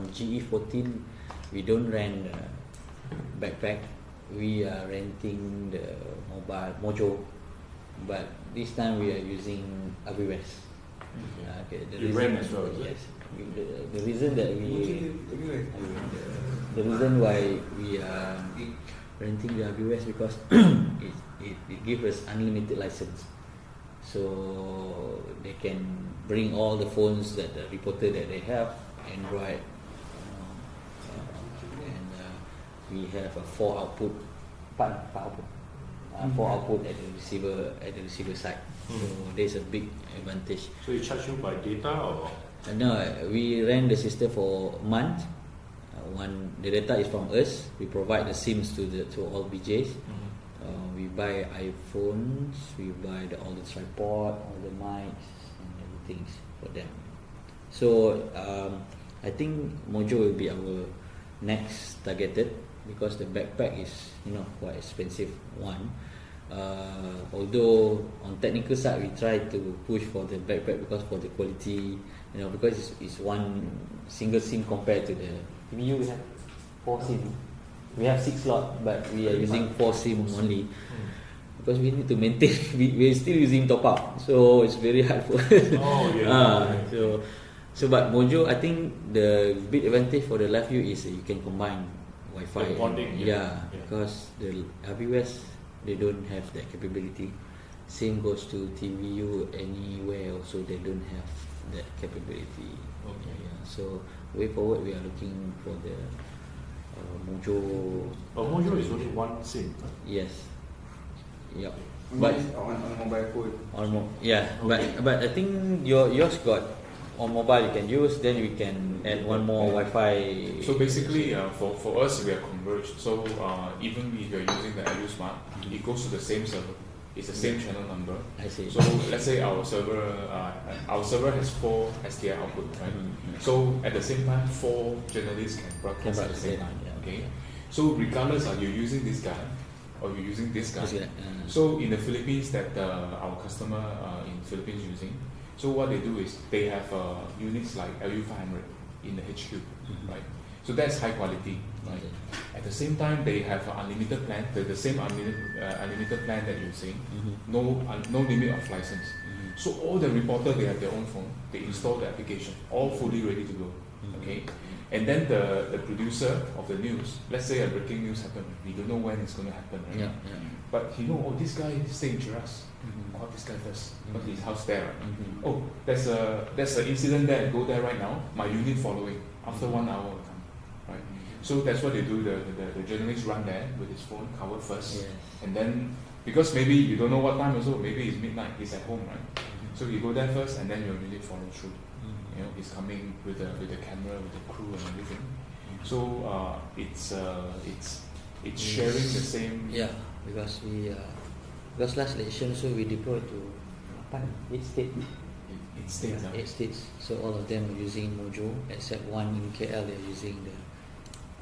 on GE14, we don't rent backpack. We are renting the mobile Mojo, but this time we are using AbiWest. Okay, you rent as well, yes. The reason that the reason why we are renting the AbiWest because it gives us unlimited license, so they can bring all the phones that the reporter that they have, Android, and we have a four output at the receiver side. So there's a big advantage. So you charge you by data or? No, we rent the system for a month. The data is from us. We provide the SIMs to all BJs. We buy iPhones. We buy all the tripod, all the mics, and everything for them. So I think Mojo will be our next targeted because the backpack is quite expensive one. Although on technical side we try to push for the backpack because for the quality, because it's one single SIM compared to the LiveU. We have 4 SIM. We have 6 slot, but we are using 4 SIM only because we need to maintain. We're still using top up, so it's very hard for us. But Mojo, I think the big advantage for the LiveU is you can combine Wi-Fi. Because the AbiWest, they don't have that capability. Same goes to TVU anywhere also, they don't have that capability. So way forward we are looking for the Mojo. Mojo is only one SIM. Yes. Yeah. But on mobile phone. But I think yours got on mobile you can use. Then we can add one more Wi-Fi. So basically, for us we are converged. So even if you're using the LiveU Smart, it goes to the same server. It's the same channel number. I see. So let's say our server has 4 SDI output, right? So at the same time, 4 journalists can broadcast at the same time. Okay. So regardless of you're using this guy or you're using this guy. So in the Philippines, that our customer in Philippines using. So what they do is they have units like LU500 in the HQ, right? So that's high quality, right? At the same time, they have an unlimited plan, the same unlimited plan that you're saying, no limit of license. So all the reporters, they have their own phone, they install the application, all fully ready to go, okay? And then the producer of the news, let's say a breaking news happened, we don't know when it's going to happen, right? But this guy stay in Cheras. Call this guy first, because his house there, right? Oh, there's an incident there, go there right now, my unit following, after 1 hour will come, right? So that's what they do, the journalist run there with his phone covered first, and then, because maybe you don't know what time also, maybe it's midnight, he's at home, right? So you go there first, and then your unit follow through. He's coming with the camera, with the crew and everything. So it's sharing the same. Because last election, so we deployed to 8 states. 8 states. So all of them are using Mojo, except one in KL. They're using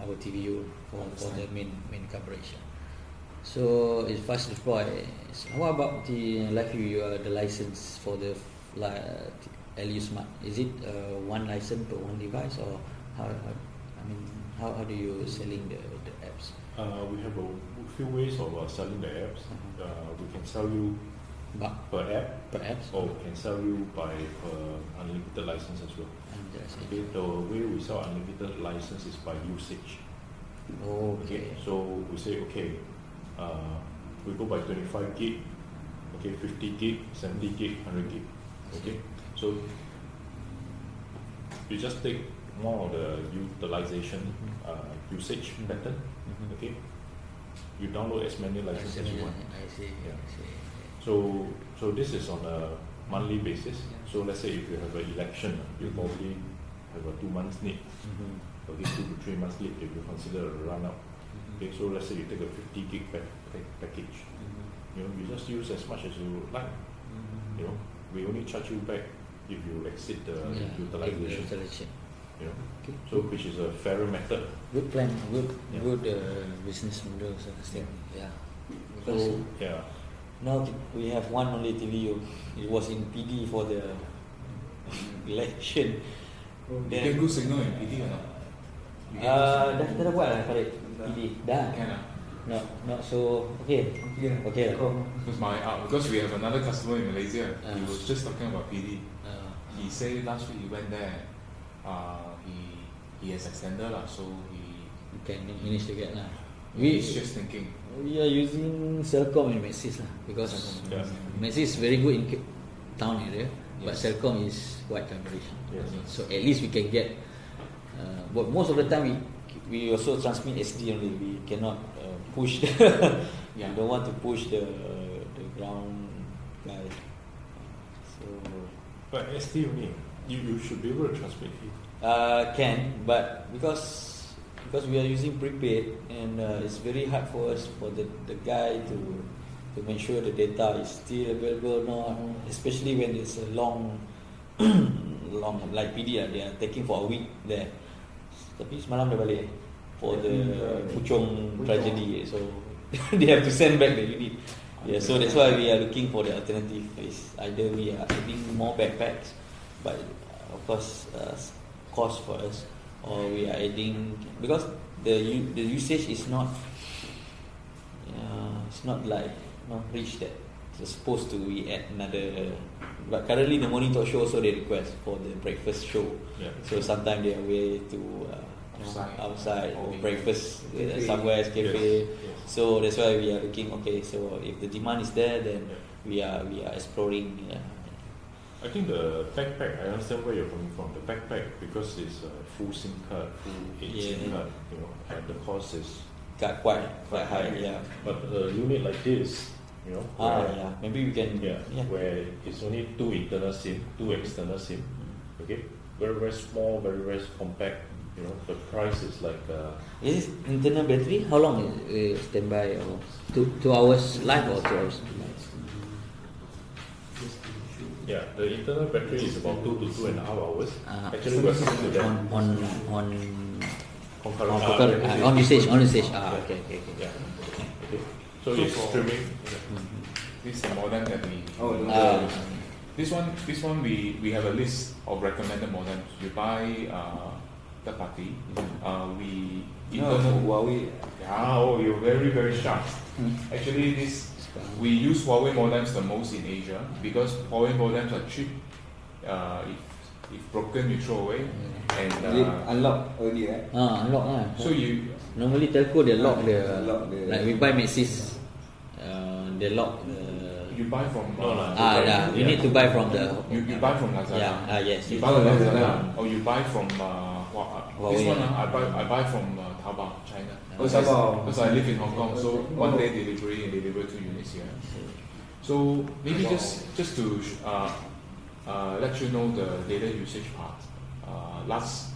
our TVU for the main coverage. So it's fast deployed. So how about the LiveU? The license for the LiveU Smart, is it one license per one device, or how do you selling the apps? We have a few ways of selling the apps. We can sell you per app, or we can sell you by unlimited license as well. Okay, the way we sell unlimited license is by usage. Okay, so we say we go by 25 gig, 50 gig, 70 gig, 100 gig. Okay, so you just take more of the utilization usage method. Okay, you download as many licenses as you want. I see. So this is on a monthly basis. So let's say if you have an election, you probably have a 2 months need. Okay, 2 to 3 months need if you consider a run up. Okay, so let's say you take a 50 gig package. You just use as much as you like. We only charge you back if you exceed the utilization. So which is a fairer method. Good plan, good business model. So now we have one only TVU. It was in PD for the election. You get good signal in PD or not? Dah buat lah Farid. PD. Dah. Can Not so okay. Okay. because we have another customer in Malaysia. He was just talking about PD. He said last week he went there. He has extender lah, so he can manage to get lah. He's just thinking. We are using Celcom in Maxis lah, because Maxis is very good in town area, but Celcom is wide coverage. So at least we can get. But most of the time we also transmit SD only. We cannot push. We don't want to push the ground guys. So. But SD only, you should be able to transmit it. Can, but because we are using prepaid, and it's very hard for us, for the guy to make sure the data is still available or not, especially when it's a long like PD they are taking for a week there. Tapi semalam dah balik for the Puchong tragedy, so they have to send back the unit. So that's why we are looking for the alternative. It's either we are adding more backpacks, but of course cost for us, or we are adding, because the usage is not it's not like reach that it's supposed to be at another. But currently the morning talk show also they request for the breakfast show, so sometimes they are way to outside or breakfast somewhere as cafe. So that's why we are looking. Okay, so if the demand is there, then we are exploring. I think the backpack, I understand where you're coming from. The backpack, because it's a full SIM card, full SIM card, and the cost is quite high. But a unit like this, maybe we can. Where it's only 2 internal SIM, 2 external SIM. Okay, very very small, very very compact. The price is like. Is this internal battery? How long is standby? 2 hours live or 2 hours? Yeah, the internal battery is about 2 to 2.5 hours. Actually, we're coming to that on usage. Okay. Yeah. Okay. So it's streaming. This is the modem that we. This one we have a list of recommended modems. You buy third party. Huawei. You're very very sharp. Actually, we use Huawei modems the most in Asia because Huawei modems are cheap. If broken, you throw away. And unlock already, right? Unlock lah. So you normally telco they lock the like we buy Maxis, they lock the. You buy from you need to buy from the. You buy from Lazada. Yes. You buy from Lazada, or you buy from this one. I buy from Taobao, China. Because I live in Hong Kong, so one day delivery and deliver 2 units here. So maybe just to let you know the data usage part. Last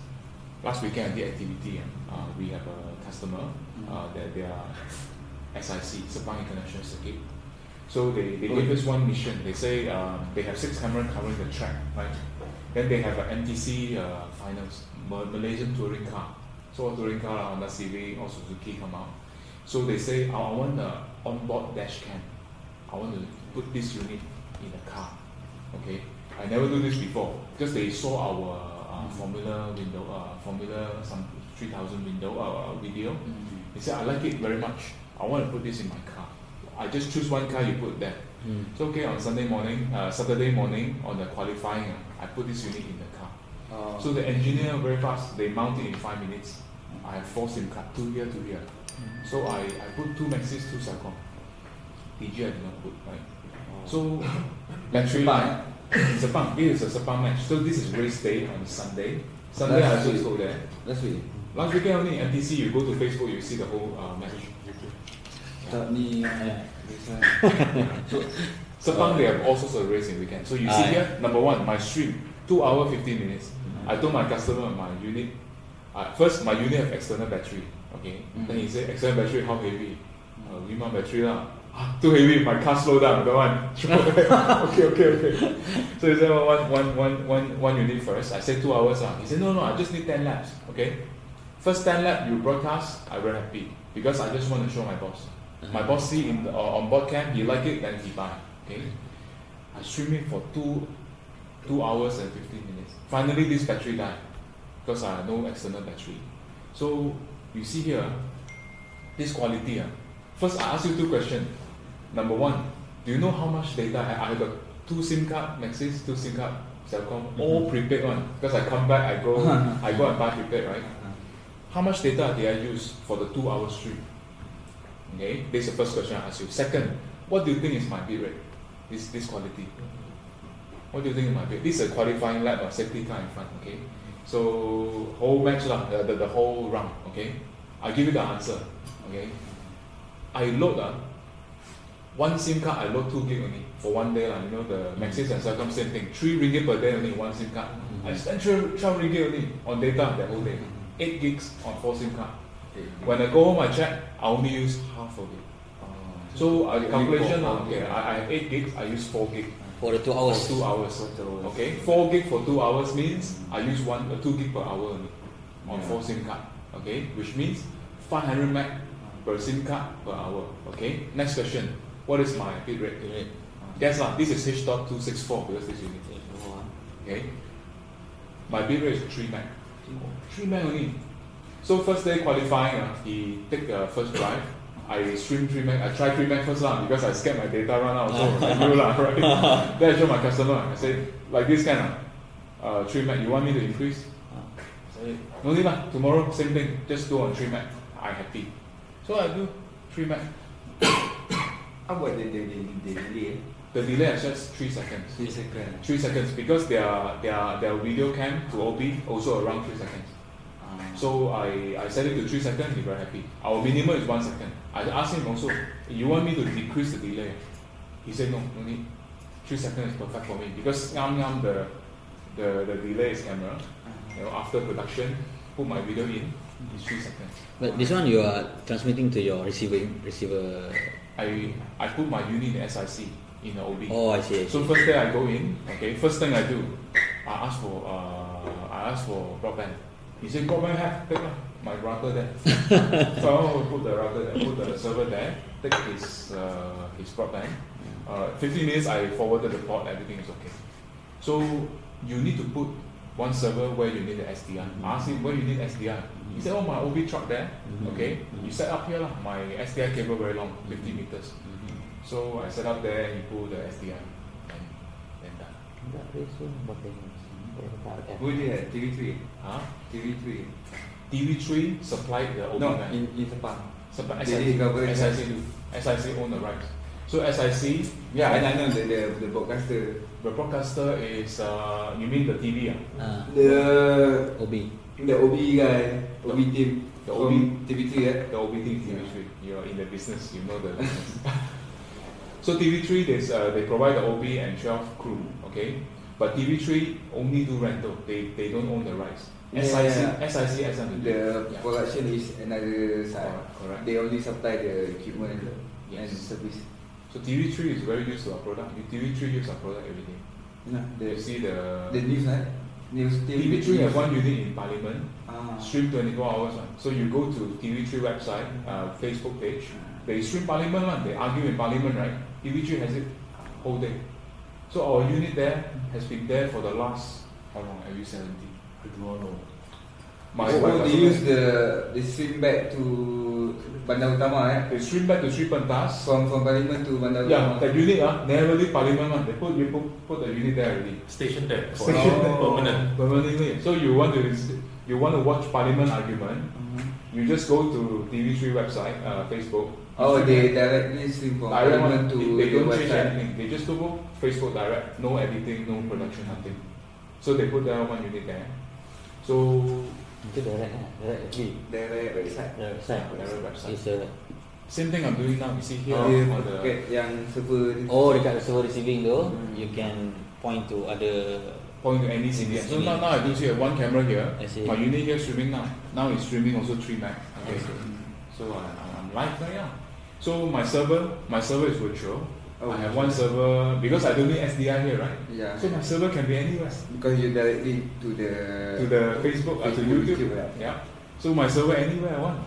weekend at the activity, we have a customer that they are SIC, Sepang International Circuit. So they gave us one mission. They say they have 6 cameras covering the track, right? Then they have an MTC finals, Malaysian touring car. So a touring car, Honda Civic or Suzuki come out. So they say, I want the onboard dash cam. I want to put this unit in the car. Okay, I never do this before because they saw our Formula some 3000 video. They said, I like it very much. I want to put this in my car. I just choose one car, you put there. So okay, on Saturday morning on the qualifying, I put this unit in the car. So the engineer very fast, they mount it in 5 minutes. I have 4 SIM cards, 2 here, 2 here. So I put 2 Maxis, 2 Celcom. DG I did not put, right? So battery life, Sepang, it is a Sepang match. So this is race day on Sunday. Sunday I also go there. Last week. Last weekend only MTC, you go to Facebook, you see the whole match. So Sepang they have all sorts of racing weekend. So you see here, number 1, my stream, 2 hours 15 minutes. I told my customer my unit. First, my unit have external battery. Okay. Then he said, external battery how heavy? Lima battery lah. Too heavy. My car slow down. That one. Okay. So he said one unit first. I said 2 hours lah. He said no, I just need 10 laps. Okay. First 10 lap you broadcast, I very happy because I just want to show my boss. My boss see in on board cam, he like it, then he buy. Okay. I stream it for 2 hours and 15 minutes. Finally, this battery died because I have no external battery. So you see here, this quality. First, I ask you two questions. Number one, do you know how much data I have? Got 2 SIM card Maxis, 2 SIM card Celcom, all prepaid one. Because I come back, I go and buy prepaid, right? How much data did I use for the 2 hour stream? Okay, this is the first question I ask you. Second, what do you think is my bit rate? This quality. What do you think is my bit? This is a qualifying lap or safety car in front. Okay, so whole match lah, the whole round. Okay, I'll give you the answer. Okay, I load 1 SIM card, I load 2 gig only for 1 day. You know, the Maxis and Celcom same thing. 3 ringgit per day only, 1 SIM card. I spend 12 ringgit only on data that whole day. 8 gigs on 4 SIM card. When I go home, I check, I only use half of it. So calculation, okay, I have 8 gigs, I use 4 gig. For the 2 hours. For 2 hours. Okay, 4 gig for 2 hours means I use 2 gig per hour only on 4 SIM card. Okay, which means 500 meg per SIM card per hour. Okay, next question. What is my bit rate? Guess lah, this is H.264 because this is unit. Okay, my bit rate is 3 meg. 3 meg only. So first day qualifying, he take the first drive. I stream 3 meg. I try 3 meg first lah because I scared my data run out. So right? Then I show my customer. I say like this kind 3 meg. You want me to increase? Say no need lah. Tomorrow same thing. Just do on 3 meg. I happy. So I do 3 meg. How about the delay? The delay is just 3 seconds. 3 seconds. 3 seconds because their video cam to OB also around 3 seconds. So I set it to 3 seconds, he's very happy. Our minimum is 1 second. I asked him also, you want me to decrease the delay? He said no need. 3 seconds is perfect for me because the delay is camera. You know, after production, put my video in, it's 3 seconds. But this one you are transmitting to your receiver. I put my unit in SIC in the OB. Oh, I see. So first day I go in, okay, first thing I do, I ask for broadband. He said broadband have, take my router there. So I put the router there, put the server there, take his broadband. 15 minutes I forwarded the port, everything is okay. So you need to put one server where you need the SDI. I asked him where you need SDI. He said, oh, my OB truck there. Okay, you set up here lah. My SDI cable very long, 50 meters. So I set up there and you pull the SDI and then done. Who did that? TV3? Huh? TV3? TV3 supplied the OB No, line. in Sepang. SIC own the rights. So SIC, yeah, and I know the broadcaster. The broadcaster is, you mean the TV? The OB. The OB guy, OB team. The OB TV3, yeah? The OB team, TV3. You're in the business, you know the business. So TV3, they provide the OB and 12 crew, okay? But TV3 only do rental. They don't own the rights. SIC has something to do. The production is another side. Correct. They only supply the equipment and Yes. service. So TV3 is very used to our product. TV3 use our product every day. No, You see the news, right? News TV3 have one unit in Parliament, Ah. stream 24 hours. So you go to TV3 website, Facebook page, they stream Parliament one, they argue in Parliament, right? TV3 has it whole day. So our unit there has been there for the last, how long? Are you 70? I do not know. They use the stream back to Bandar Utama, eh? They stream back to Sri Pentas. From Parliament to Bandar Yeah, Utama. that unit, never leave Parliament one. They put the unit there already. Station there. For Station there. permanent. Permanently. So you want to watch Parliament argument, you just go to TV3 website, Facebook. Oh, they directly stream from Direct Parliament one. to They don't the change website. anything. They just go Facebook direct, no editing, no production, nothing. So they put there one unit there. So Itu direct actually. Direct website. direct website. It's a Same thing I'm doing now. You see here Dia on the paket yang server. dekat server receiving tu, you can point to other. point to any CDN. So now I do see one camera here. I see. My unit here streaming now. Now it's streaming also 3 meg. Okay. So I'm live right now. So my server is virtual. Oh, I have one server because I don't need SDI here, right? Yeah. So my server can be anywhere. Because you directly to the Facebook, to Facebook, YouTube. right? Yeah. So my server anywhere I want.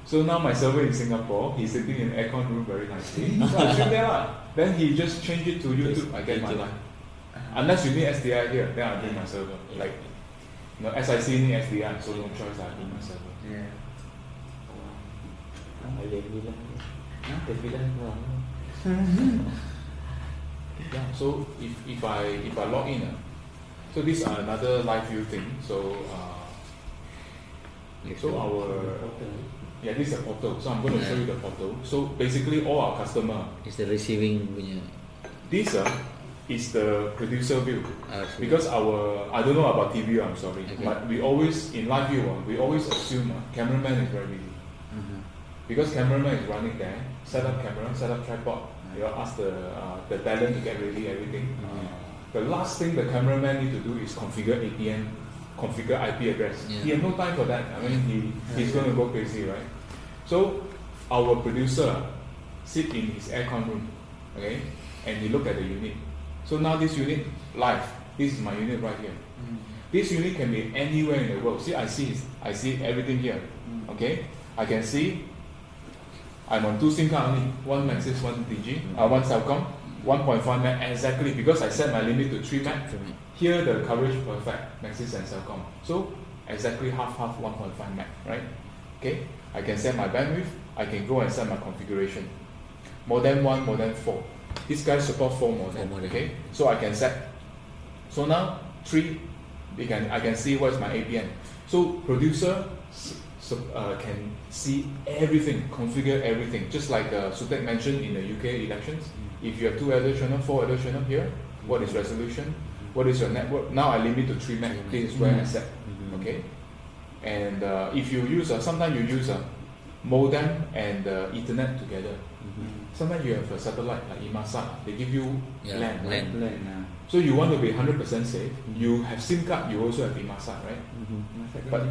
So now my server in Singapore, he's sitting in aircon room very nicely. So I stream there lah. Then he just change it to YouTube. I get my YouTube. line. Unless you need SDI here, then I bring my server. Like No, SIC need SDI, so no choice. I need my server. Yeah. Yeah. So if I log in, so these are another LiveU thing. So so our this is a portal. So I'm going to show you the portal. So basically, all our customer is the receiving punya. This is the producer view. Because I don't know about TV, I'm sorry, but we always in LiveU we always assume cameraman is very busy. Because cameraman is running there, set up camera, set up tripod. You ask the talent to get ready everything. The last thing the cameraman need to do is configure APN, configure IP address. He has no time for that. I mean, he's going to go crazy, right? So our producer sit in his aircon room, okay, and he look at the unit. So now this unit live. This is my unit right here. This unit can be anywhere in the world. See, I see everything here. Okay, I can see. I'm on 2 SIM card only. One Maxis, one DG, one Celcom, 1.5 meg exactly because I set my limit to 3 meg. Here the coverage perfect, Maxis and Celcom. So exactly half 1.5 meg, right? Okay, I can set my bandwidth. I can go and set my configuration. Modem 1, modem 4. This guy support 4 modem. Okay, so I can set. So now 3, I can see what's my APN. So producer can see everything, configure everything, just like Sutek mentioned in the UK elections. If you have 2 adult channel, 4 adult channel here, what is resolution? What is your network? Now I limit to 3 meg. This is where I set. Okay, and if you use sometimes you use modem and Ethernet together. Sometimes you have a satellite like Imasat. They give you LAN. Right? So you want to be 100% safe. You have SIM card. You also have Imasat, right? But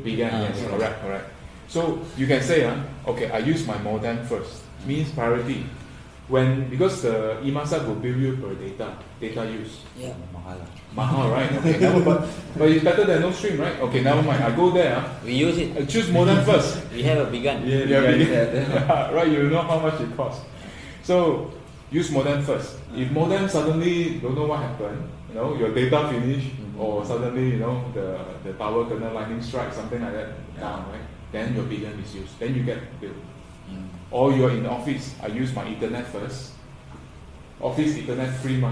began, yes, correct. So you can say, okay, I use my modem first. Means priority. Because the Imasat will bill you per data use. Yeah, mahal, right? Okay, but it's better than no stream, right? Okay, never mind. I go there. We use it. I choose modem first. We have a begun. Right, you know how much it costs. So use modem first. If modem suddenly don't know what happened, your data finish, or suddenly the power kernel lightning strike, something like that down, right? Then your beacon is used. Then you get billed. Or you're in the office. I use my Ethernet first. Office Ethernet free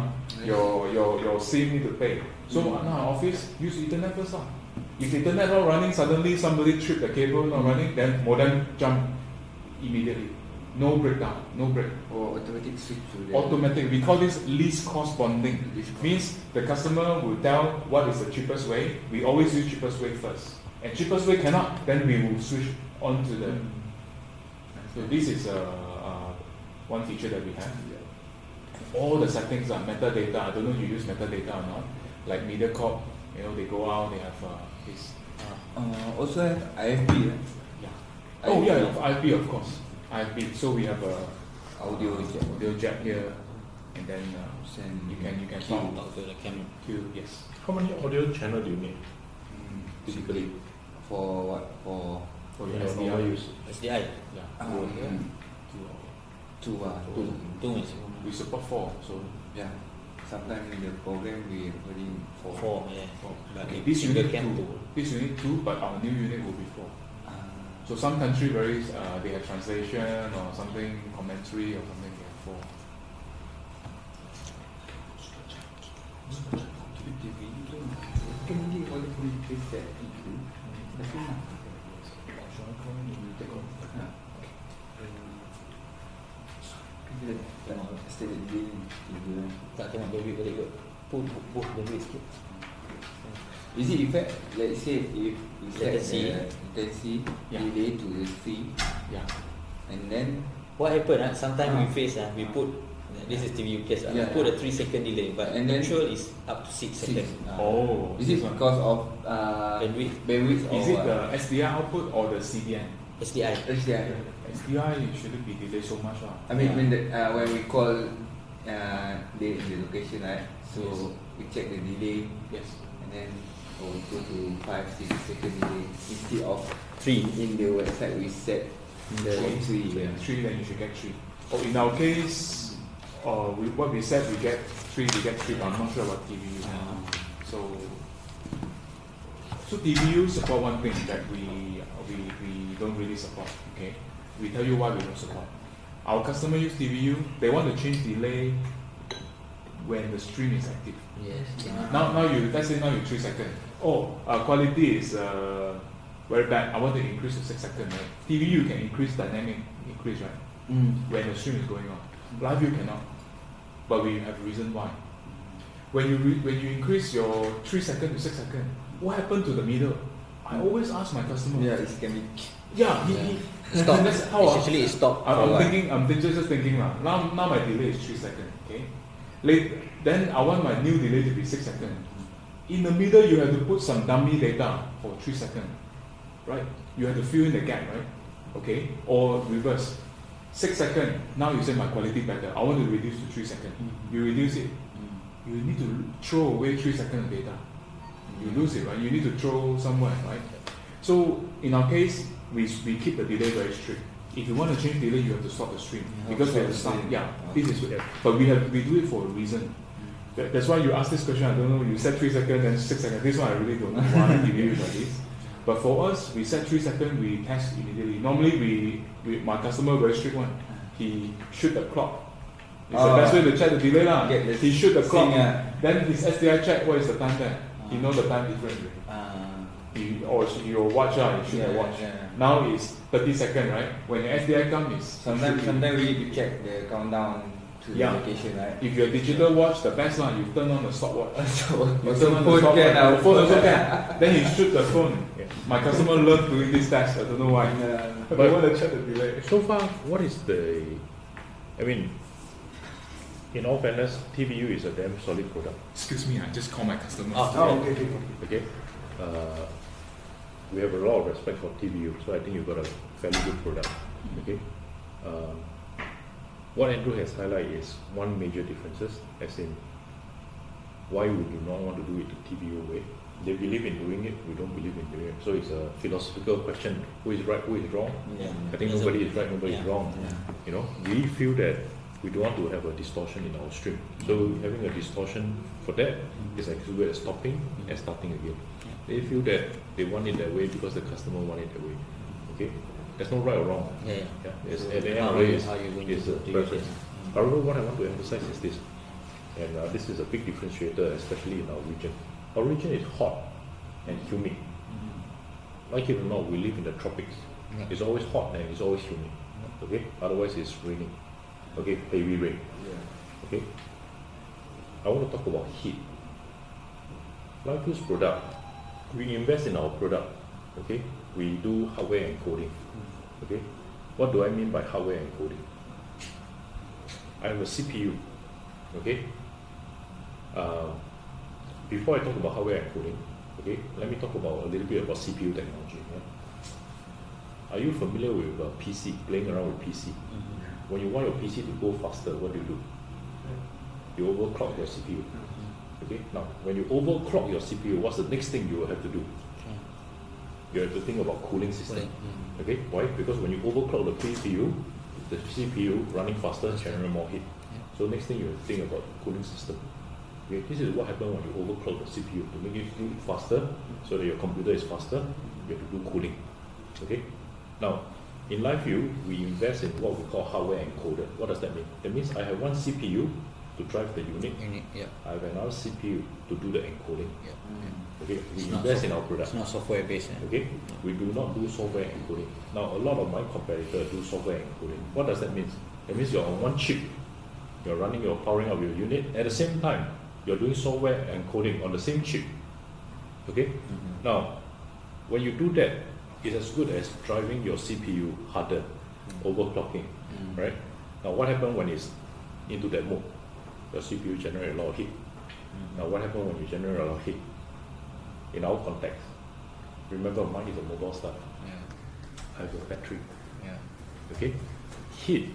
your SIM need to pay. So now office use Ethernet first. If Ethernet not running, suddenly somebody trip the cable not running, then modem jump immediately. No breakdown, no break. Or automatic switch to the automatic. We call this least cost bonding. Means the customer will tell what is the cheapest way. We always use cheapest way first. And cheapest way cannot, then we will switch on to the. So this is one feature that we have. All the settings are metadata. I don't know if you use metadata or not. Like MediaCorp, they go out, they have this. Also have IFB. Oh yeah, IFB of course. IFB. So we have a audio jack here, and then you can talk to the camera. Yes. How many audio channel do you need? Typically for what? For your normal use. SDI. Yeah. Two. We support 4. So yeah. Sometimes in the program we already 4. 4, yeah. But okay, this unit can 2. This unit 2, but our new unit will be 4. So some country they have translation or something, commentary or something, they have 4. Tak tengok bandwidth balik kot. Push bandwidth sikit. Is it effect? Let's say if you set latency delay to the 3, and then what happened? Sometimes we face we put this is TVU case. We put a 3-second delay, but actual is up to 6 seconds. Oh, is it because of bandwidth? Is it the SDI output or the CDN? SDI. SDI shouldn't be delayed so much. I mean, when we call the location, right? So we check the delay. Yes. And then we go to 5-6 second delay instead of 3. In the website we set the 3. Yeah, 3, then you should get 3. Oh, in our case, what we said we get 3, but I'm not sure about TVU. So So TVU support one thing that we don't really support. Okay, we tell you why we don't support. Our customer use TVU, they want to change delay when the stream is active. Yes. Now let's say now you 3 seconds. Oh, quality is very bad. I want to increase to 6 seconds. Right? TVU can increase dynamic increase, right? When the stream is going on. LiveU cannot. But we have a reason why. When you increase your 3 seconds to 6 seconds, what happened to the middle? I always ask my customer. Yeah, it can be. Yeah, stop. That's how Essentially, it stopped. I'm just thinking now my delay is 3 seconds. Okay. Then I want my new delay to be 6 seconds. In the middle, you have to put some dummy data for 3 seconds, right? You have to fill in the gap, right? Okay. Or reverse. 6 seconds. Now you say my quality better. I want to reduce to 3 seconds. You reduce it. You need to throw away 3 seconds of data. You lose it, right? You need to throw somewhere, right? So in our case, we keep the delay very strict. If you want to change delay, you have to stop the stream because we have to stop. Yeah, this is what. But we do it for a reason. That's why you ask this question. I don't know. You set 3 seconds and 6 seconds. This one I really don't know why you use like this. But for us, we set 3 seconds. We test immediately. Normally, my customer very strict one. He shoot the clock. It's the best way to check the delay lah. He shoot the clock. Then his SDI check what is the time there. He know the time difference. Your watch you shoot the watch. Now it's 30 seconds, right? When your SDI comes, sometimes we need to check the countdown to the location, right? If your digital watch, the best one, you turn on the stopwatch. You turn on the stopwatch. Phone also can. Then you shoot the phone. My customer loved doing this test. I don't know why. But they want to check the delay. So far, what is the? I mean, in all fairness, TVU is a damn solid product. Excuse me, I just call my customer. Okay. We have a lot of respect for TVU, so I think you've got a fairly good product. Okay. What Andrew has highlighted is one major differences, as in why we do not want to do it the TVU way. They believe in doing it, we don't believe in doing it. So it's a philosophical question: who is right, who is wrong? I think nobody is right, nobody is wrong. You know, we feel that we don't want to have a distortion in our stream. So having a distortion for that is actually where stopping and starting again. They feel that they want it that way because the customer want it that way. Okay, there's no right or wrong. It's, at the end of the day, it's a preference. However, what I want to emphasize is this, and this is a big differentiator, especially in our region. Our region is hot and humid. Like it or not, we live in the tropics. It's always hot and it's always humid. Okay, otherwise it's raining. Okay, heavy rain. Okay, I want to talk about heat. LiveU's product, we invest in our product. Okay, we do hardware encoding. Okay, what do I mean by hardware encoding? I have a CPU. Okay, before I talk about hardware encoding, okay, let me talk about a little bit about CPU technology. Are you familiar with PC, playing around with PC? When you want your PC to go faster, what do? You overclock your CPU. Okay. Now, when you overclock your CPU, what's the next thing you will have to do? You have to think about cooling system. Okay. Why? Because when you overclock the CPU running faster generate more heat. So next thing you have to think about cooling system. Okay. This is what happens when you overclock the CPU to make it do it faster, so that your computer is faster. You have to do cooling. Okay. Now, in LiveU, we invest in what we call hardware encoder. What does that mean? That means I have one CPU to drive the unit. I have another CPU to do the encoding. Okay, we invest in our product. It's not software based. Okay, we do not do software encoding. Now, a lot of my competitors do software encoding. What does that mean? That means you're on one chip. You're powering up your unit. At the same time, you're doing software encoding on the same chip. Okay. Now, when you do that, it's as good as driving your CPU harder, overclocking, right? Now, what happens when it's into that mode? Your CPU generates a lot of heat. Now, what happens when you generate a lot of heat? In our context, remember mine is a mobile stuff. I have a battery. Okay? Heat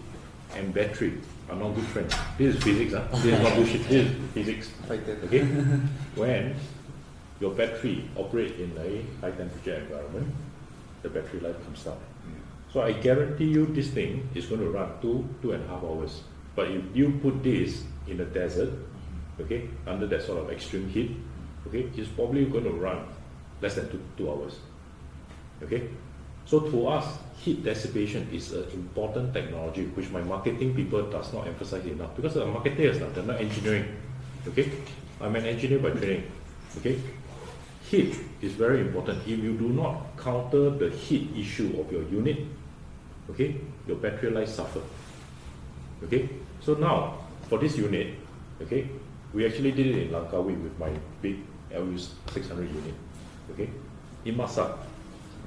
and battery are not good friends. This is physics, huh? This is not bullshit. This is physics. Okay? When your battery operates in a high temperature environment, the battery life comes down. So I guarantee you this thing is going to run 2.5 hours. But if you put this in the desert, okay, under that sort of extreme heat, okay, it's probably going to run less than 2 hours. Okay, so to us, heat dissipation is an important technology which my marketing people does not emphasize enough, because the marketers, they're not engineering. Okay, I'm an engineer by training. Okay, heat is very important. If you do not counter the heat issue of your unit, okay, your battery life suffer. Okay, so now for this unit, okay, we actually did it in Langkawi with my big LiveU 600 unit. Okay, in Masak,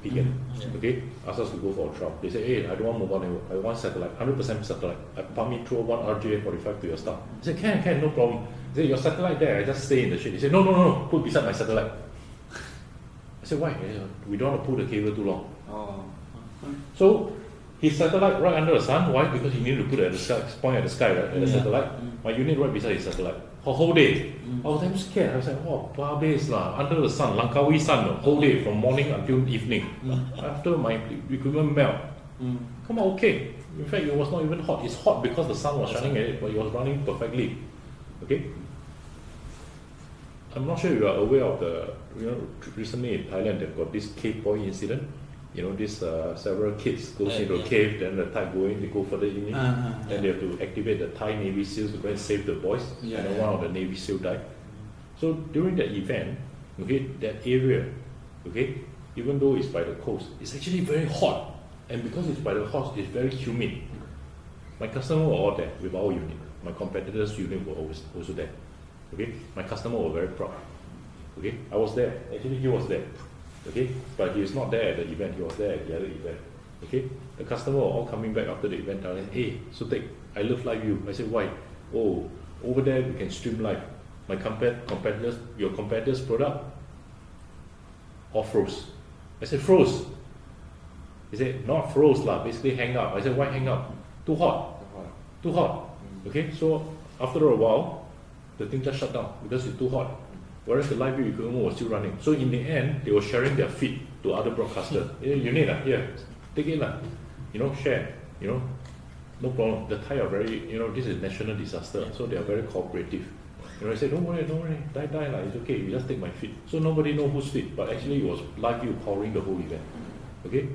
Vegan. Okay, asked us to go for a trial. They say, hey, I don't want mobile network, I want satellite, 100% satellite. I pump me through one RJ45 to your stuff. I said, can, no problem. They said, your satellite there, I just stay in the shade. They said, no, put beside my satellite. I said, why? We don't want to pull the cable too long. Oh. So his satellite right under the sun. Why? Because he needed to put it at the sky, point at the sky, right? At the satellite. My unit right beside his satellite. For whole day. I was damn scared. I was like, oh, barbes lah, under the sun, Langkawi sun, the whole day from morning until evening. After my equipment melt. Come on, okay. In fact, it was not even hot. It's hot because the sun was shining at it, but it was running perfectly. Okay. I'm not sure if you are aware of the, recently in Thailand they've got this cave boy incident. This several kids goes into a cave, then the Thai go in, they go further in, then they have to activate the Thai Navy SEALs to go and save the boys, and then one of the Navy SEAL died. So during that event, okay, that area, okay, even though it's by the coast, it's actually very hot, and because it's by the coast, it's very humid. My customers were all there with our unit. My competitors' unit were also there. Okay, my customer were very proud. Okay, I was there. Actually, he was there. Okay, but he is not there at the event. He was there at the other event. Okay, the customer were all coming back after the event. Telling, hey, Sutek, I love LiveU. I said, why? Oh, over there we can stream live. My competitors, your competitors' product, all froze. I said, froze. He said, not froze lah. Basically, hang up. I said, why hang up? Too hot. Too hot. Okay, so after a while, the thing just shut down because it's too hot. Whereas the LiveU equipment was still running. So in the end, they were sharing their feed to other broadcasters. Hey, you need here, take it lah. Share. No problem. The Thai are very, this is national disaster, so they are very cooperative. I say, don't worry, die lah. It's okay. You just take my feed. So nobody know whose feed, but actually it was LiveU powering the whole event. Okay.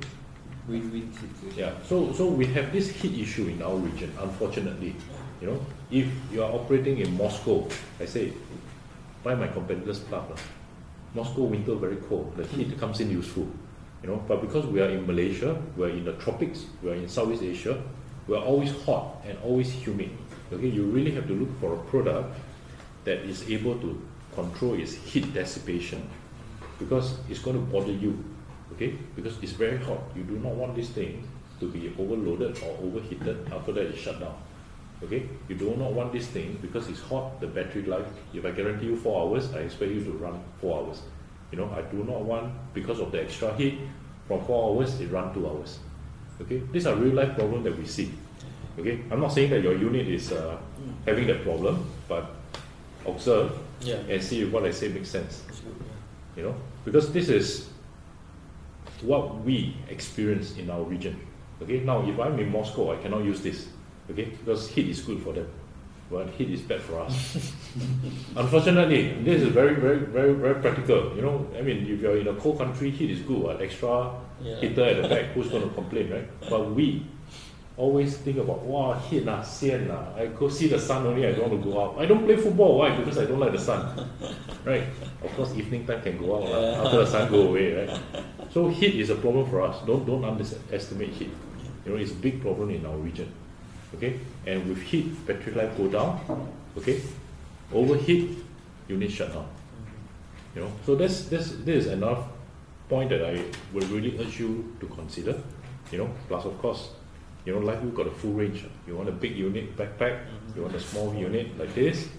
Win-win situation. Yeah. So we have this heat issue in our region. Unfortunately, if you are operating in Moscow, I say, buy my competitors' plug. Moscow winter very cold. The heat comes in useful. But because we are in Malaysia, we are in the tropics, we are in Southeast Asia, we are always hot and always humid. Okay, you really have to look for a product that is able to control its heat dissipation, because it's going to bother you. Okay, because it's very hot. You do not want this thing to be overloaded or overheated. After that, it shut down. Okay, you do not want this thing because it's hot, the battery life. If I guarantee you 4 hours, I expect you to run 4 hours. I do not want, because of the extra heat, from 4 hours, it run 2 hours. Okay, these are real life problems that we see. Okay, I'm not saying that your unit is having that problem, but observe and see if what I say makes sense. Because this is what we experience in our region. Okay, now if I'm in Moscow, I cannot use this. Okay, because heat is good for them, but heat is bad for us. Unfortunately, this is very, very, very, very practical. If you're in a cold country, heat is good. Extra heater at the back, who's going to complain, right? But we always think about, wow, heat lah, sian lah. I go see the sun only, I don't want to go out. I don't play football, why? Because I don't like the sun, right? Of course, evening time can go out after the sun go away, right? So heat is a problem for us. Don't underestimate heat. It's a big problem in our region. Okay, and with heat, battery life go down. Okay, overheat, unit shut down. So this is another point that I would really urge you to consider. Plus of course, LiveU got a full range. You want a big unit, backpack. You want a small unit like this.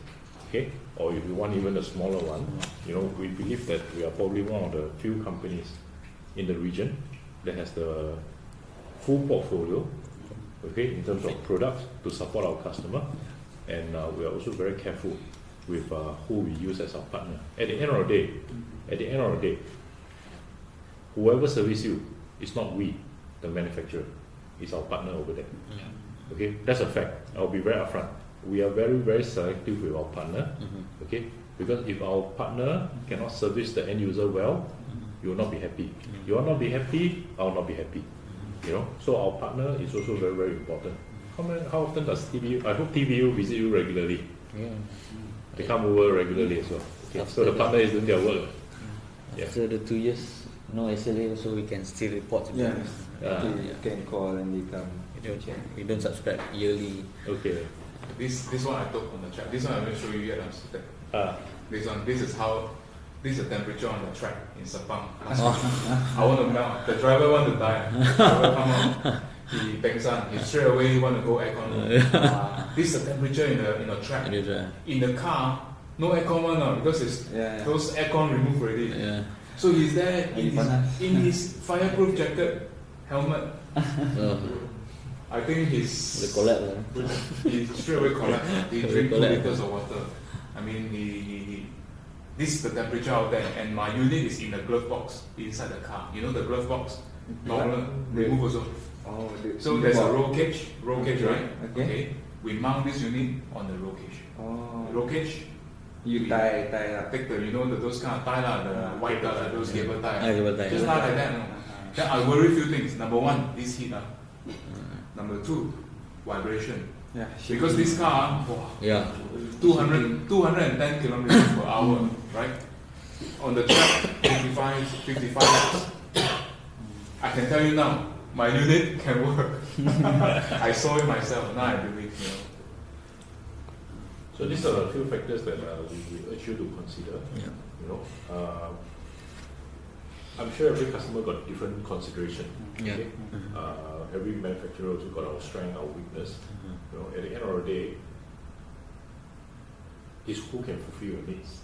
Okay, or if you want even a smaller one, we believe that we are probably one of the few companies in the region that has the full portfolio. Okay, in terms of products to support our customer, and we are also very careful with who we use as our partner. At the end of the day, whoever services you, it's not we, the manufacturer, it's our partner over there. Okay, that's a fact. I'll be very upfront. We are very, very selective with our partner. Okay, because if our partner cannot service the end user well, you will not be happy. You will not be happy, I will not be happy. You know, so our partner is also very, very important. How often does TVU? I hope TVU visit you regularly. Yeah. They come over regularly as well. Okay. So the partner is doing their work. After the 2 years, no SLA, so we can still report to them. You can call and they come. We don't subscribe yearly. Okay. This one I took on the track. This one I'm going to show you yet. This is the temperature on the track in Sepang. I want to melt. The driver want to die. The driver come out. He pengsan. He straight away want to go aircon room. This is the temperature in the track. In the car, no aircon one because it's those aircon removed already. Yeah. So he's there in his fireproof jacket, helmet. I think he straight away collapse. He drank 2 liters of water. I mean, this is the temperature out there, and my unit is in the glove box inside the car. You know the glove box? Normal, remove also. So there's a roll cage, right? Okay. We mount this unit on the roll cage. The roll cage. You tie up. Take the those kind of tie the white color, those cable tie. Just tie like that. No? Then I worry few things. Number one, this heat. Number two, vibration. Yeah. Because this car, 210 kilometers per hour, right? On the track, 55 laps. I can tell you now, my unit can work. I saw it myself. Now I believe. So these are a few factors that we urge you to consider. Yeah. You know, I'm sure every customer got different consideration. Okay? Every manufacturer also got our strength, our weakness. You know, at the end of the day, is who can fulfill your needs,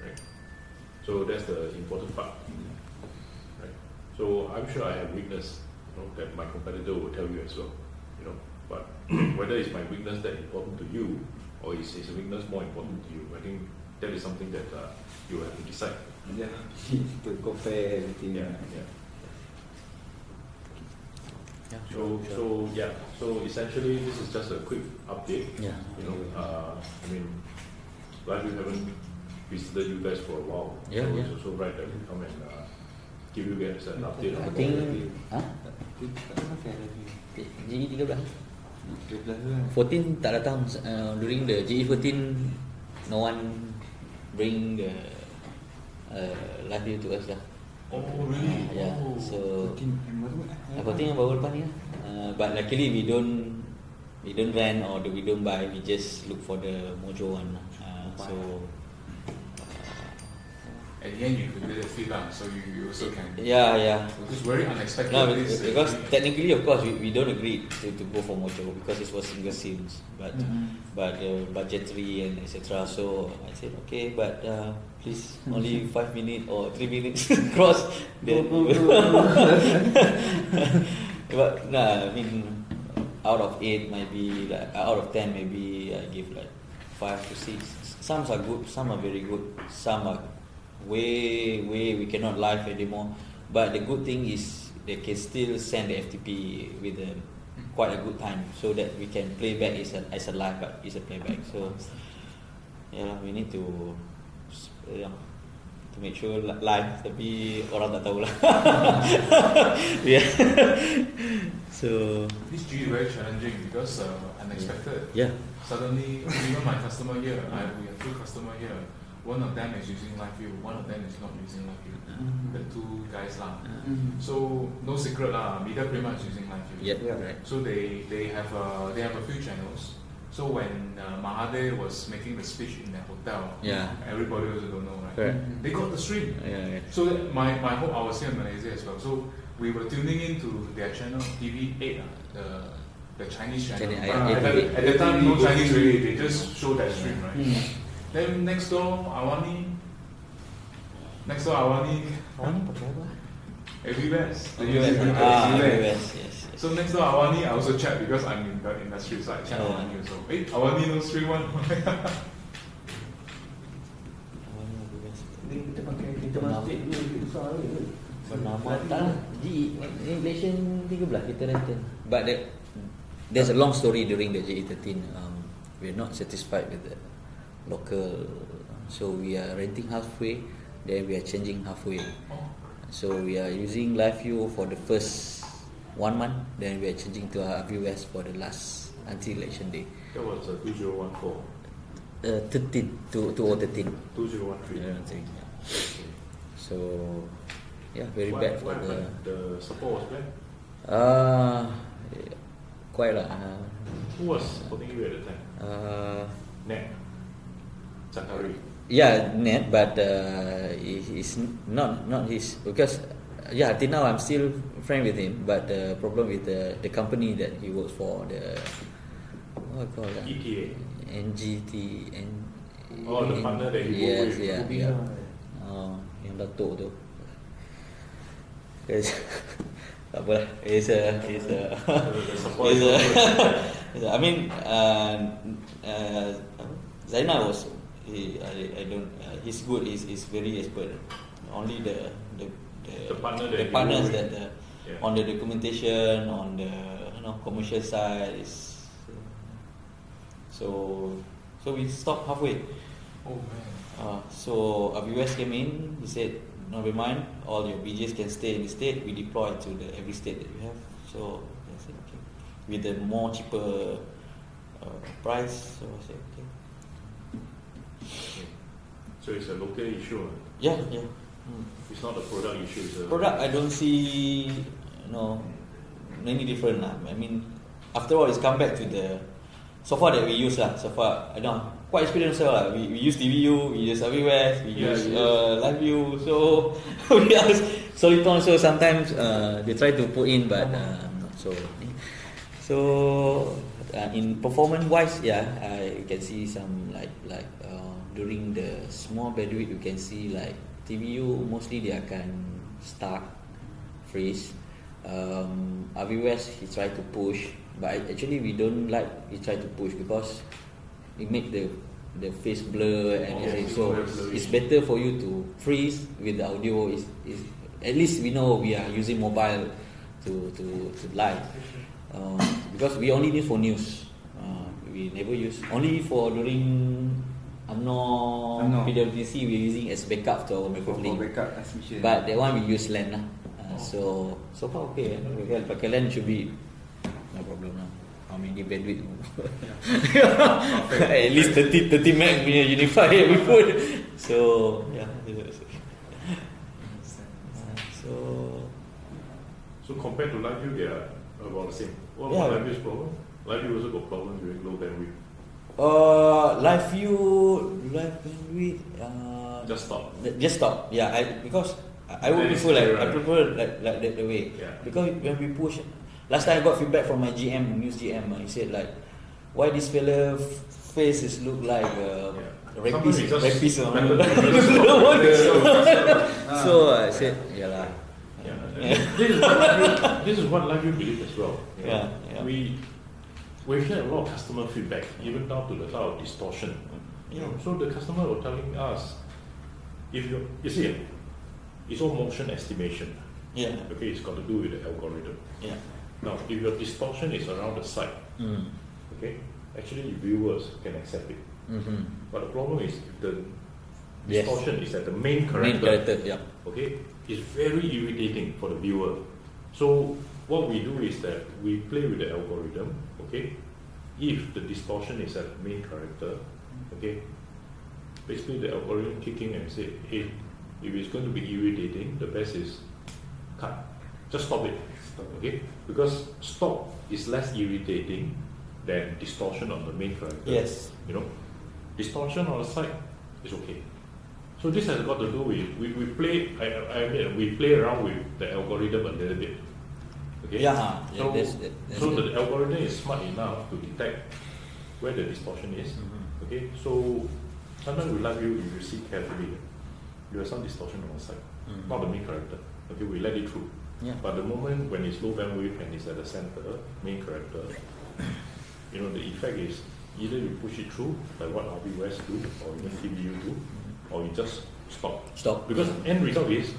right? So that's the important part, right? So I'm sure I have weakness, that my competitor will tell you as well, But whether it's my weakness that important to you, or is a weakness more important to you, I think that is something that you have to decide. Yeah, to compare everything. So essentially, this is just a quick update. Yeah. I mean, LiveU haven't visited you guys for a while. Yeah, so yeah. It's also right that we come and give you guys an update on I the think, GE 13. 14 tak datang. During the GE14, no one bring the LiveU to us lah. Oh really? Yeah. So 14 14 yang baru lepas ni lah. But luckily we don't rent or we don't buy. We just look for the mojo one. So at the end you could get a feel lah, so you also can. Yeah. It's very unexpected. No, because technically, of course, we don't agree to go for mojo because it was single SIMs, but budgetary and etc. So I said okay, but please only 5 minutes or 3 minutes cross. But I mean, out of 8, maybe out of 10, maybe I give like 5 to 6. Some are good, some are very good, some are way we cannot live anymore. But the good thing is they can still send the FTP with quite a good time, so that we can play back as a live, but it's a playback. So we need to make sure live, tapi orang tak tahu lah. Yeah. So this GE is very challenging because unexpected. Yeah. Suddenly, even my customer here, we have 2 customers here. One of them is using LiveU, one of them is not using LiveU. The 2 guys lah. So no secret lah. Media Prima is using LiveU. Yeah. Right. So they have a few channels. So when Mahathir was making the speech in the hotel, everybody also don't know, right? Correct. They got the stream. Yeah. So my hope, I was here in Malaysia as well. So we were tuning into their channel TV8, the Chinese channel. At the time, no Chinese really. They just show that stream, right? Then next door Awani. ABS. Yes. So next door Awani, I also check because I'm in the industry, so I check Awani also. Awani no stream one. Bernama tak lah, Malaysian 13 kita rental. But there's a long story during the GE13. We're not satisfied with the local, so we are renting halfway. then we are changing halfway. Oh. So we are using LiveU for the first 1 month, then we are changing to LiveUS for the last until election day. That was 2014. 13 to 2013. 2013. Yeah. So yeah, very bad for the support was bad. Quite lah. Who was supporting you at the time? Net. Zakari. Yeah, Net, but he's not his, because till now I'm still friend with him, but the problem with the company that he works for, the what I call that? ETA. NGT. The partner that he works with. Yeah. Yang Datuk tu. Tak apalah. I mean, Zainal was. I don't. He's good. He's very expert. Only the partners that on the documentation, on the commercial side is. So we stopped halfway. Oh man. So LiveUS came in. He said, "Never mind. All your BJs can stay in the state. We deploy to every state that you have." So I said, "Okay." With the more cheaper price. So I said, "Okay." So it's a local issue. Yeah. It's not a product issue. It's a product. I don't see many different lah. I mean, after all, it's come back to the so far that we use lah. So far, I don't know, quite experienced lah. We use LiveU, we use LiveUS, we use LiveU. So we use Soliton. So sometimes they try to put in, but not so. So in performance wise, you can see some like during the small bandwidth, you can see like TVU mostly they akan stuck, freeze. LiveUS he try to push, but actually we don't like he try to push because it make the face blur and everything. So it's better for you to freeze with the audio. Is at least we know we are using mobile to live, because we only use for news. We never use only for during UMNO. PWTC we're using as backup to our microphone. Backup transmission. But that one we use LAN lah. So far okay. Well, pakai LAN should be no problem lah. How many bandwidth? At least 30 meg punya unified we put. So yeah. So compared to LiveU, they are about the same. What about LiveU's problem? LiveU also got problems during low bandwidth. LiveU bandwidth. Just stop. Yeah, because I would prefer like that the way. Yeah. Because when we push, last time I got feedback from my GM, news GM. He said like, why this fella faces look like rapist. So I said, yeah lah. This is what LiveU believes as well. Yeah. We've had a lot of customer feedback, even down to the side of distortion. So the customer were telling us, if you see, it's all motion estimation. Yeah. Okay, it's got to do with the algorithm. Yeah. Now, if your distortion is around the side, okay, actually viewers can accept it. But the problem is if the distortion is at the main character, okay, it's very irritating for the viewer. So what we do is that we play with the algorithm, okay. If the distortion is at the main character, okay, basically the algorithm kicking and say, hey, if it's going to be irritating, the best is cut. Just stop it. Okay? Because stop is less irritating than distortion on the main character. Yes. Distortion on the side is okay. So this has got to do with we play. We play around with the algorithm a little bit. Okay. So the algorithm is smart enough to detect where the distortion is. Okay. So sometimes with LiveU, if you see carefully, you have some distortion on the side, not the main character. Okay, we let it through. Yeah. But the moment when it's low bandwidth and it's at the center, main character, the effect is either you push it through, like what LiveUS do, or even TVU do, or you just stop. Stop. Because end result is